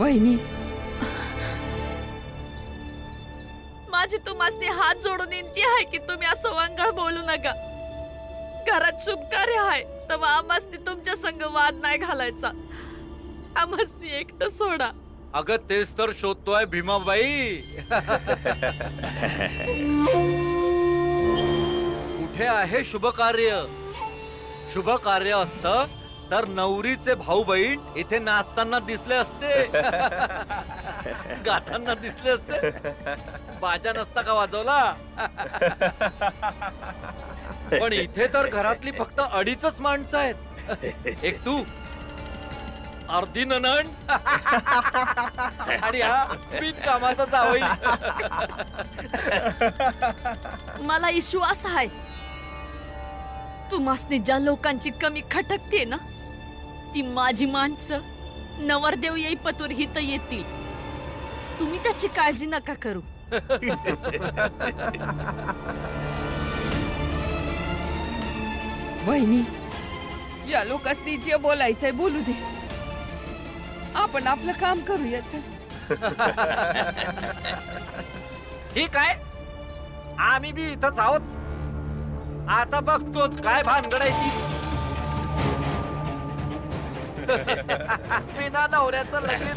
वहिनी, माझी तुम्हाला हात जोडून विनंती आहे की तुम्ही असं वांगळ बोलू नका. घरात शुभ कार्य आहे तर आम्हाला तुमच्या संग वाद नाही घालायचा. आम्हाला एकटं सोडा. अगं तेच तर शोधतोय भीमाबाई. कुठे आहे शुभ कार्य? शुभ कार्य असतं तर नवरीचे भाऊ बहीण इथे नाचताना दिसले असते, गाताना दिसले असते. बाजा नसता का वाजवला? पण इथे तर घरातली फक्त अडीचच माणसं आहेत. एक तू, अर्धी नणंद आणि हा बिन कामाचा जावई. मला विश्वास आहे तुम्हासनी ज्या लोकांची कमी खटकते ना ती माझी माणसं नवरदेव येई पतूर हित येतील. तुम्ही त्याची काळजी नका करू. वहिनी, या लोकांनी जे बोलायचंय बोलू दे. आपण आपलं काम करूयाच. ठीक आहे, आम्ही बी इथंच आहोत. आता बघतोच काय भानगडायची. बिना नवऱ्याचं लगीन.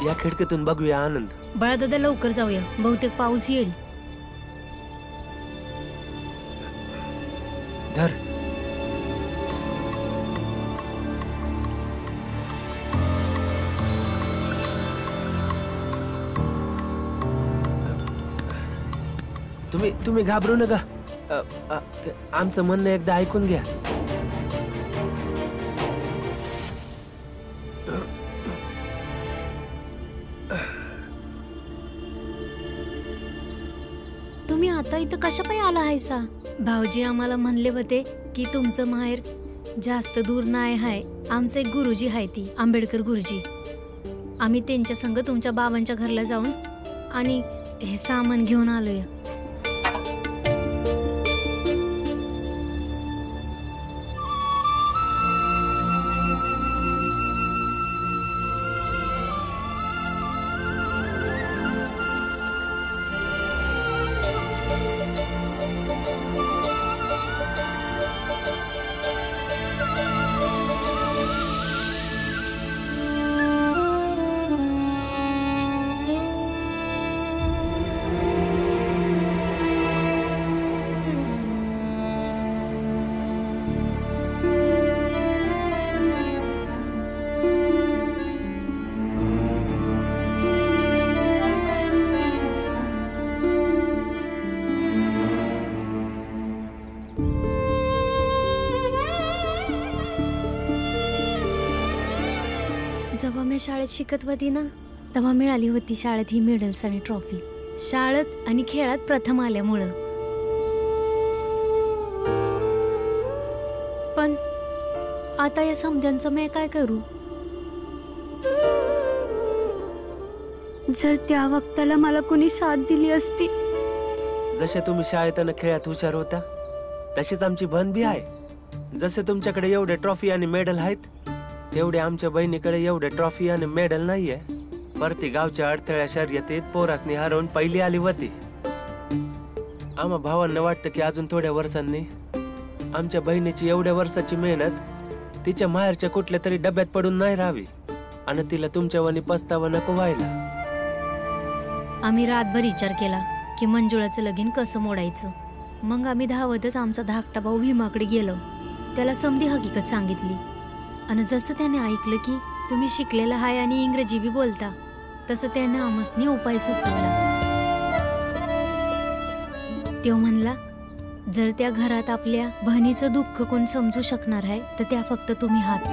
या खिडकीतून बघूया आनंद. बाळादादा लवकर जाऊया, बहुतेक पाऊस येईल. धर. तुम्ही घाबरू नका. आमचं म्हणणं एकदा ऐकून घ्या. तुम्ही आता इथं कशा पायी आला आहेसा? भाऊजी आम्हाला म्हणले होते की तुमचं माहेर जास्त दूर नाही आहे. आमचे एक गुरुजी आहे, ती आंबेडकर गुरुजी. आम्ही त्यांच्या संग तुमच्या बाबांच्या घरला जाऊन आणि हे सामान घेऊन आलोय. जेव्हा मी शाळेत शिकत होती ना तेव्हा मिळाली होती शाळेत ही मेडल्स आणि ट्रॉफी. शाळेत आणि खेळात प्रथम आल्यामुळं. पण आता या समध्यांचं मी काय करू? जर त्या वक्ताला मला कोणी साथ दिली असती. जसे तुम्ही शाळेत आणि खेळात हुशार होता तशीच आमची बहीण बी आहे. जसे तुमच्याकडे एवढे ट्रॉफी आणि मेडल आहेत तेवढे आमच्या बहिणीकडे एवढे ट्रॉफी आणि मेडल नाहीये. परती गावच्या अडथळ्या शर्यतीत पोरासनी हरवून पहिली आली होती. आम्हा भावांना वाटतं की अजून थोड्या वर्षांनी आमच्या बहिणीची एवढ्या वर्षाची मेहनत तिच्या माहेरच्या कुठल्या तरी डब्यात पडून नाही राहावी आणि तिला तुमच्यावानी पस्तावा नको व्हायला. आम्ही रातभर विचार केला की मंजुळाचं लगीन कसं मोडायचं. मग आम्ही धावतच आमचा धाकटा भाऊ भीमाकडे गेलो. त्याला समधी हकीकत सांगितली आणि जसं त्याने ऐकलं की तुम्ही शिकलेला हाय आणि इंग्रजी बी बोलता, तसं त्याने आमसनी उपाय सुचवला. तो म्हणला, जर त्या घरात आपल्या बहिणीचं दुःख कोण समजू शकणार आहे तर त्या फक्त तुम्ही आहात.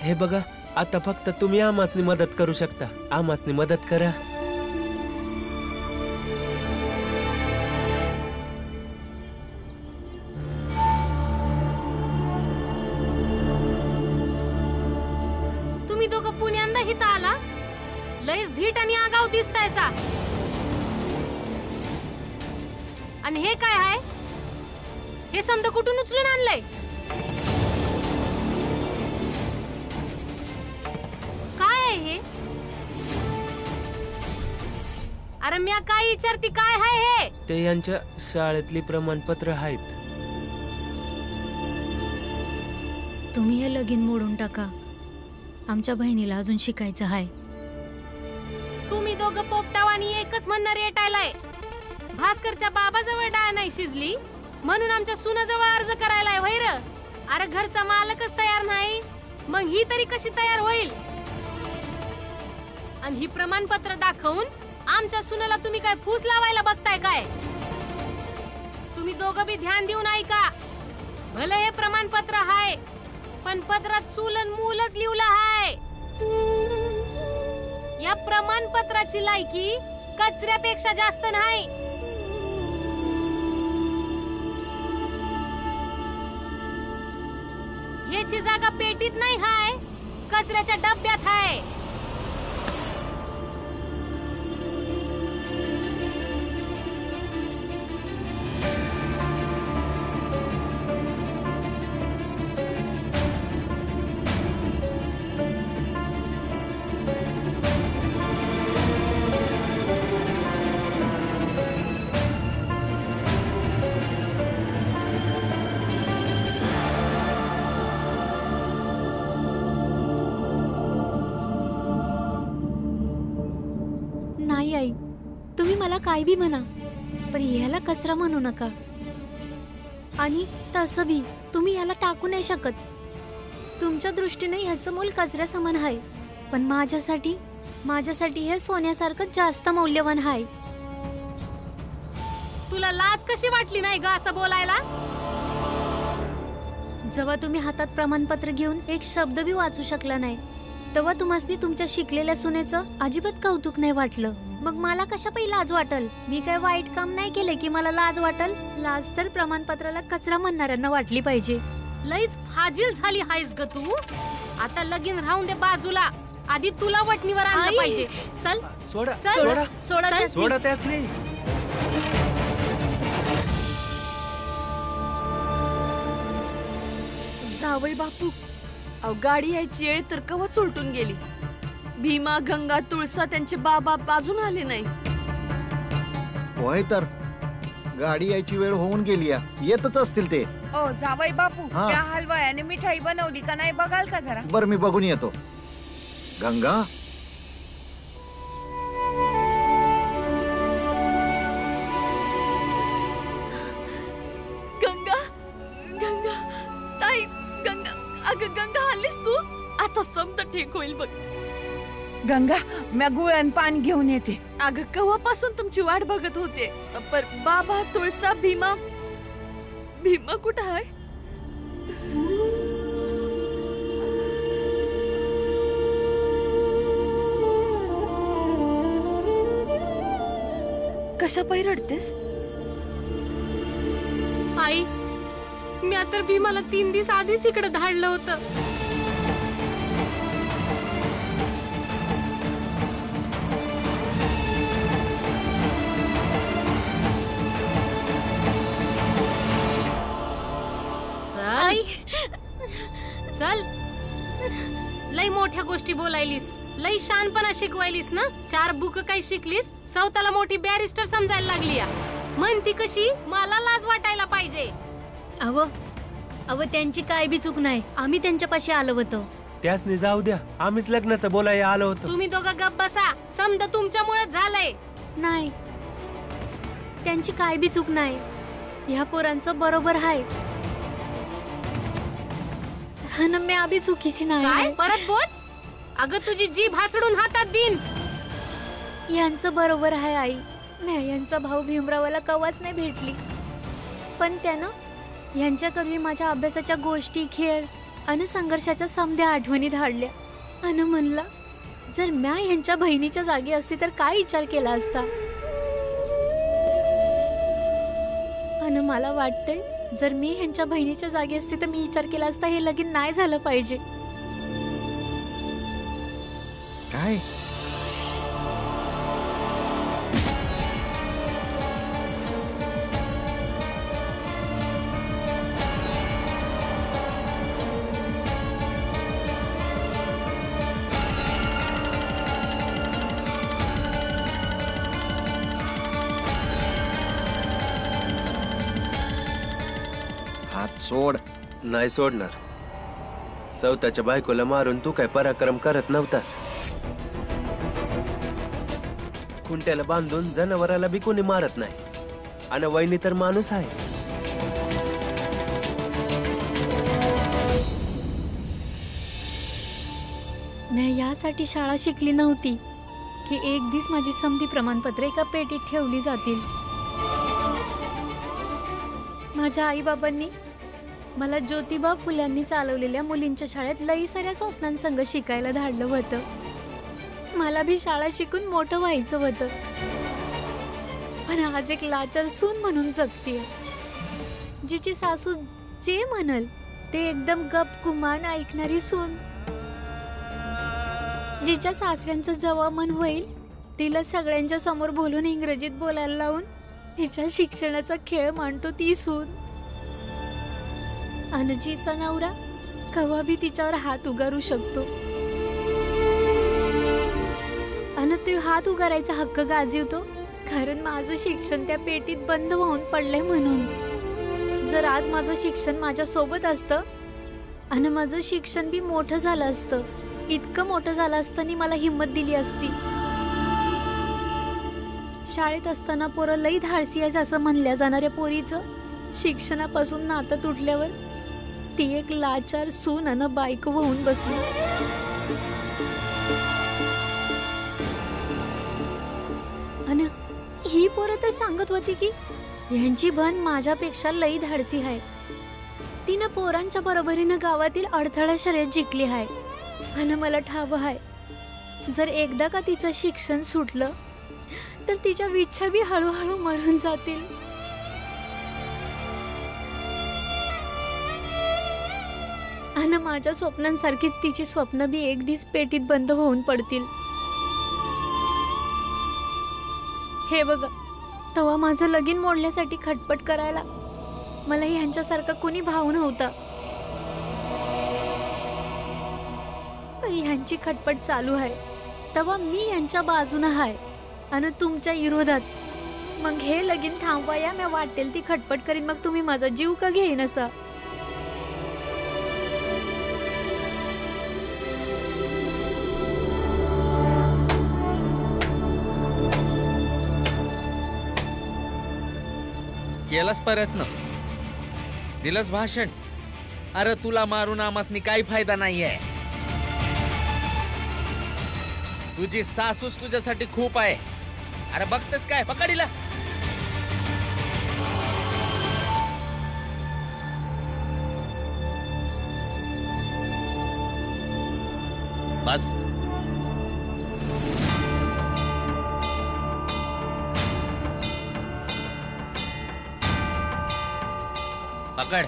हे बघा, आता फक्त तुम्ही आमासनी मदत करू शकता. आमासनी मदत करा. तुम्ही दोघं पुण्यांदा हित आला, लयच धीट आणि आगाव दिसतायचा. आणि हे काय आहे? हे समद कुठून उचलून आणलंय? काय आहे हे? अरे म्या काय विचारती, काय आहे हे? ते यांच्या शाळेतली प्रमाणपत्र आहेत. तुम्ही हे लगीन मोडून टाका. आमच्या बहिणीला अजून शिकायचं आहे. तुम्ही दोघं पोपटावानी एकच म्हणणार रेटायलाय. भास्करच्या बाबाजवळ डाळ नाही शिजली म्हणून आमच्या सुनाजवळ अर्ज करायलाय वैर. अरे घरचा मालकच तयार नाही, मग ही तरी कशी तयार होईल? आणि ही प्रमाणपत्र दाखवून आमच्या सुनाला तुम्ही काय फूस लावायला बघताय काय? तुम्ही दोघं बी ध्यान देऊन ऐका. भले हे प्रमाणपत्र हाय, पण पत्रात चूलन मूलच लिवलं हाय. या प्रमाणपत्राची लायकी कचऱ्यापेक्षा जास्त नाही. याची जागा पेटीत नाही हाय, कचऱ्याच्या डब्यात हाय. नाही आई, तुम्ही मला काय बी म्हणा, पण ह्याला कचरा म्हणू नका. आणि तसं बी तुम्ही ह्याला टाकू नाही शकत. तुमच्या दृष्टीने ह्याचं मूल कचऱ्या समान आहे, पण माझ्यासाठी हे सोन्यासारखं जास्त मौल्यवान आहे. तुला लाज कशी वाटली नाही ग असं बोलायला? जेव्हा तुम्ही हातात प्रमाणपत्र घेऊन एक शब्द बी वाचू शकला नाही, तेव्हा तुम्हासनी तुमच्या शिकलेल्या सुनेचं अजिबात कौतुक नाही वाटलं. मग मला कशा पायी लाज वाटल? मी काय वाईट काम नाही केले की मला लाज वाटल? लाज तर प्रमाणपत्राला कचरा म्हणणाऱ्यांना वाटली पाहिजे. लईच फाजील झाली हायस ग तू. आता लगीन राहून दे बाजूला, आधी तुला वटणीवर आणलं पाहिजे. चल सोडा चल. सोडा सोडा त्यासनी. सोडा त्यासनी. जावई बापू, अहो गाडी यायची वेळ तर कवच उलटून गेली. भीमा, गंगा, तुळसा त्यांचे बाबा अजून आले नाही. होय तर गाडी यायची वेळ होऊन गेली. येतच असतील ते. ओ जावई बापू, हा. त्या हलवायाने मिठाई बनवली का नाही बघाल का जरा? बर मी बघून येतो. गंगा, गंगा, गंगा, ताई, गंगा, अगं गंगा आलीस तू? आता समज ठीक होईल बघ. गंगा, मी गुळ आणि पाणी घेऊन येते. अगं केव्हापासून तुमची वाट बघत होते. पर बाबा, तुळसा, भीमा कुठं आहे? कशा पायी रडतेस? आई, मी आता भीमाला 3 दिवस आधीच इकडे धाडलं होतं. चल, लई मोठ्या गोष्टी बोलायलीस, लई शानपणा शिकवायलीस ना. 4 बुक काही शिकलीस, स्वतःला मोठी बॅरिस्टर समजायला लागली. म्हणती कशी मला लाज वाटायला पाहिजे. अव अव त्यांची काय बी चूक नाही, आम्ही त्यांच्यापाशी आलो होतो. त्यासनी जाऊ द्या, आम्हीच लग्नाचं बोलायला आलो होतो. तुम्ही दोघं गप्प बसा, समजा तुमच्यामुळे झालंय. नाही, त्यांची काय बी चूक नाही. ह्या पोरांचं बरोबर आहे. हा ना, मी आबी चुकीची काय नाही. परत बोल. अगं तुझी जीभ हासडून हातात देईन. यांचं बरोबर आहे आई. मी यांचा भाऊ भीमरावाला कवाच नाही भेटली, पण त्यानं यांच्याकरवी माझ्या अभ्यासाच्या गोष्टी, खेळ आणि संघर्षाच्या समध्या आठवणी धाडल्या. आणि म्हणला, जर म्या ह्यांच्या बहिणीच्या जागी असती तर काय विचार केला असता. आणि मला वाटतंय, जर मी ह्यांच्या बहिणीच्या जागी असते तर मी विचार केला असता हे लगीन नाही झालं पाहिजे. काय हात सोड. नाही सोडणार. स्वतःच्या बायकोला मारून तू काय पराक्रम करत नव्हतास. खुंट्याला बांधून जनावराला बी कोणी मारत नाही. आणि वहिनी तर माणूस आहे. मी यासाठी शाळा शिकली नव्हती की एक दिवस माझी समधी प्रमाणपत्रे एका पेटीत ठेवली जातील. माझ्या आईबाबांनी मला ज्योतिबा फुल्यांनी चालवलेल्या मुलींच्या शाळेत लई साऱ्या स्वप्नांसंग शिकायला धाडलं होतं. मला भी शाळा शिकून मोठं व्हायचं होतं, पण आज एक लाचार सून म्हणून जगतेय, जिची सासू जे म्हणल ते एकदम गपगुमान ऐकणारी सून. जिच्या सासऱ्यांचं जेव्हा मन होईल तिला सगळ्यांच्या समोर बोलून इंग्रजीत बोलायला लावून तिच्या शिक्षणाचा खेळ मांडतो ती सून. आणि जिचा नवरा कवा बी तिच्यावर हात उगारू शकतो. आणि तो हात उगारायचा हक्क गाजवतो कारण माझं शिक्षण त्या पेटीत बंद होऊन पडलंय म्हणून. जर आज माझं शिक्षण माझ्या सोबत असतं आणि माझं शिक्षण बी मोठं झालं असतं, इतकं मोठं झालं असतं आणि मला हिंमत दिली असती. शाळेत असताना पोरं लई धाडसी आहे असं म्हणल्या जाणाऱ्या पोरीचं शिक्षणापासून नातं तुटल्यावर ती एक लाचार सून आणि बायको होऊन बसली. आणि ही पोरं तर सांगत होती की ह्यांची बहीण माझ्यापेक्षा लई धाडसी आहे. तिनं पोरांच्या बरोबरीनं गावातील अडथळा शर्यत जिंकली आहे. आणि मला ठाव आहे, जर एकदा का तिचं शिक्षण सुटलं तर तिच्या इच्छा बी हळूहळू मरून जातील. आणि माझ्या स्वप्नांसारखीच तिची स्वप्न बी एक दिवस पेटीत बंद होऊन पडतील. हे बघा, तेव्हा माझं लगीन मोडण्यासाठी खटपट करायला मला ह्यांच्यासारखा कोणी भाऊ नव्हता. पण ह्यांची खटपट चालू आहे तेव्हा मी यांच्या बाजूने आहे आणि तुमच्या विरोधात. मग हे लगीन थांबवाया मी वाटेल ती खटपट करीन. मग तुम्ही माझा जीव का घेईन असा? केलास प्रयत्न, दिलंस भाषण. अरे तुला मारून आमासनी काही फायदा नाहीये. तुझी सासूस तुझ्यासाठी खूप आहे. अरे बघतेस काय, पकडीला. बस पकड.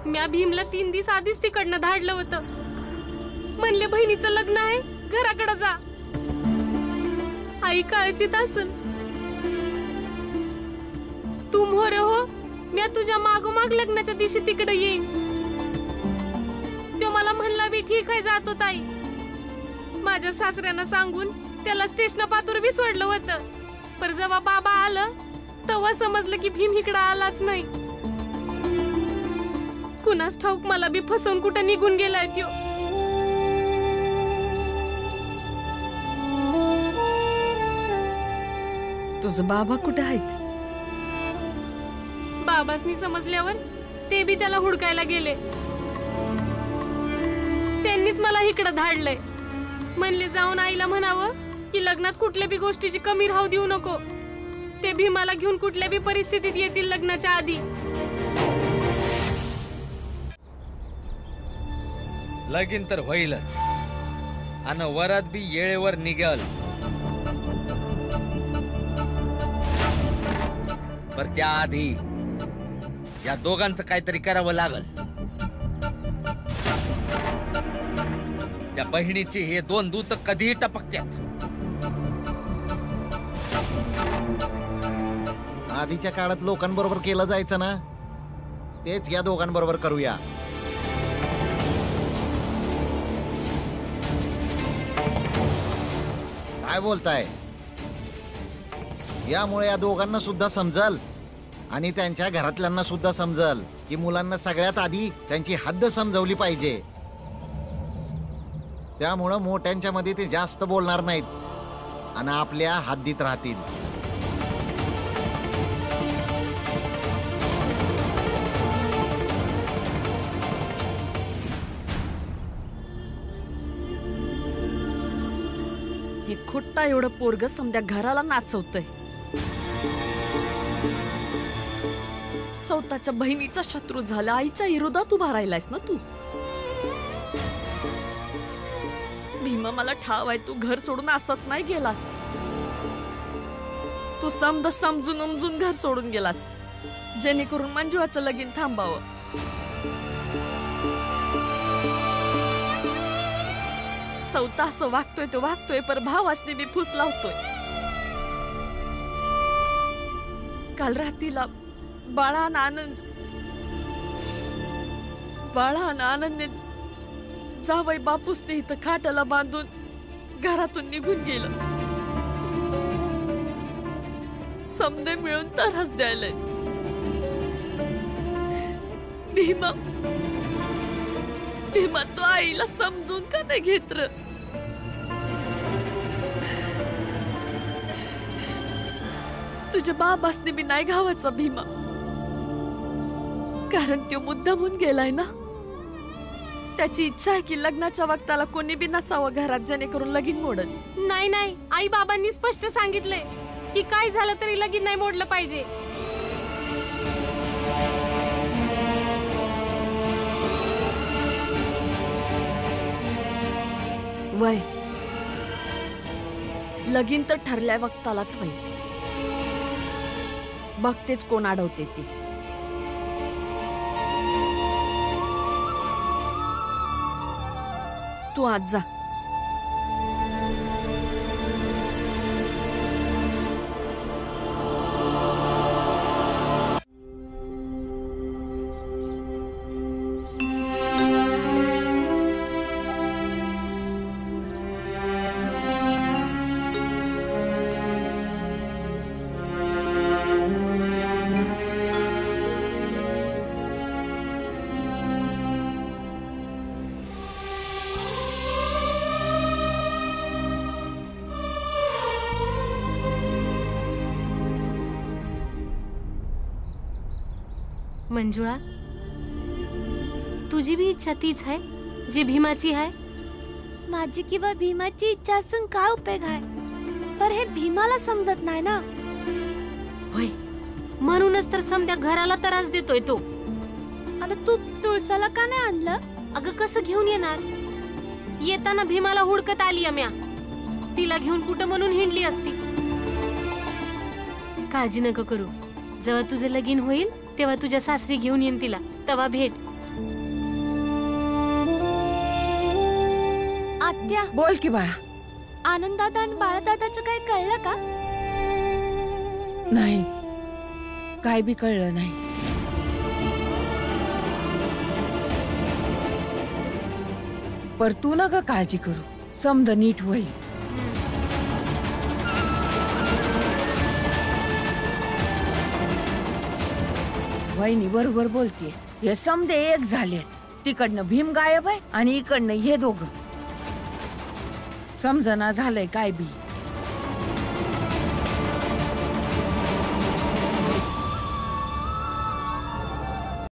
म्या भीमला 3 दिवस आधीच तिकडनं धाडलं होतं. म्हणले बहिणीचं लग्न आहे, घराकडे जा. आई काळजीत असल. तू मोर हो, मी तुझ्या मागोमाग लग्नाच्या दिवशी तिकडे येईन. तो मला म्हणला बी ठीक आहे जातो ताई. माझ्या सासऱ्यांना सांगून त्याला स्टेशन पातूर बी सोडलं होतं. पर जेव्हा बाबा आलं तेव्हा समजलं की भीम इकडं आलाच नाही. कुणास ठाऊक मला बी फसवून कुठं निघून गेलाय त्यो. तुझं बाबा कुठे आहेत? बाबासनी समजल्यावर ते बी त्याला हुडकायला गेले. त्यांनीच मला इकडं धाडलंय. म्हणले जाऊन आईला म्हणावं की लग्नात कुठल्या बी गोष्टीची कमी राहू देऊ नको. ते भीमाला घेऊन कुठल्या बी परिस्थितीत येतील लग्नाच्या आधी. लगीन तर होईलच आणि वरात बी येळेवर निघल. पर त्याआधी या दोघांचं काहीतरी करावं लागल. त्या बहिणीचे हे 2 दूत कधीही टपकतात. आधीच्या काळात लोकांबरोबर केलं जायचं ना, तेच या दोघांबरोबर करूया. काय बोलताय? यामुळे या दोघांना सुद्धा समजल आणि त्यांच्या घरातल्यांना सुद्धा समजल की मुलांना सगळ्यात आधी त्यांची हद्द समजवली पाहिजे. त्यामुळं मोठ्यांच्या मध्ये ते जास्त बोलणार नाहीत आणि आपल्या हद्दीत राहतील. हे खोट्टा एवढं पोरग समद्या घराला नाचवतय. स्वतःच्या बहिणीचा शत्रू झाला, आईच्या विरोधात उभा राहिलायस ना तू. भीमा मला ठाव आहे, तू घर सोडून असंच नाही गेलास. तू समजून उमजून घर सोडून गेलास जेणेकरून मंजुळाचं लगीन थांबावं. स्वतः असं वागतोय तो वागतोय, पर भावासनी बी फूस लावतोय. काल रात्रीला बाळान आनंदने जावई बापूसने इथं खाटाला बांधून घरातून निघून गेलं. समदे मिळून त्रास द्यायलाय. भीमा तो आईला समजून का नाही घेत र? तुझ्या बाबासने बी नाही घावाचा भीमा, कारण तो मुद्दामून गेलाय ना. त्याची इच्छा आहे की लग्नाच्या वक्ताला कोणी बी नसावं घरात, जेणेकरून लगीन मोडल. नाही नाही, आई बाबांनी स्पष्ट सांगितलंय की काय झालं तरी लगीन नाही मोडलं पाहिजे. वय लगीन तर ठरल्या वक्तालाच वय. बघतेच कोण अडवते ती. तू आज जा. मंजुळा, तुझी बी इच्छा तीच आहे जी भीमाची आहे. माझी किंवा भीमाची इच्छा असून काय उपयोग आहे? पर हे भीमाला समजत नाही ना. होय, म्हणूनच तर समद्या घराला त्रास देतोय तो. आणि तू तुळसाला का नाही आणलं? अगं कसं घेऊन येणार? येताना भीमाला हुडकत आली म्या. तिला घेऊन कुठं म्हणून हिंडली असती. काळजी नको करू, जेव्हा तुझं लगीन होईल तेव्हा तुझ्या सासरी घेऊन येईन तिला, तेव्हा भेट. आत्या, बोल की बाळा. आनंददादा आणि बाळदादाचं काही कळलं का? नाही, काय बी कळलं नाही. पर तू नका काळजी करू, समज नीट होईल. वहिनी बरोबर बोलतीये. हे समदे एक झालेत. तिकडनं भीम गायब आहे आणि इकडनं हे दोघं. समजना झालंय काय बी.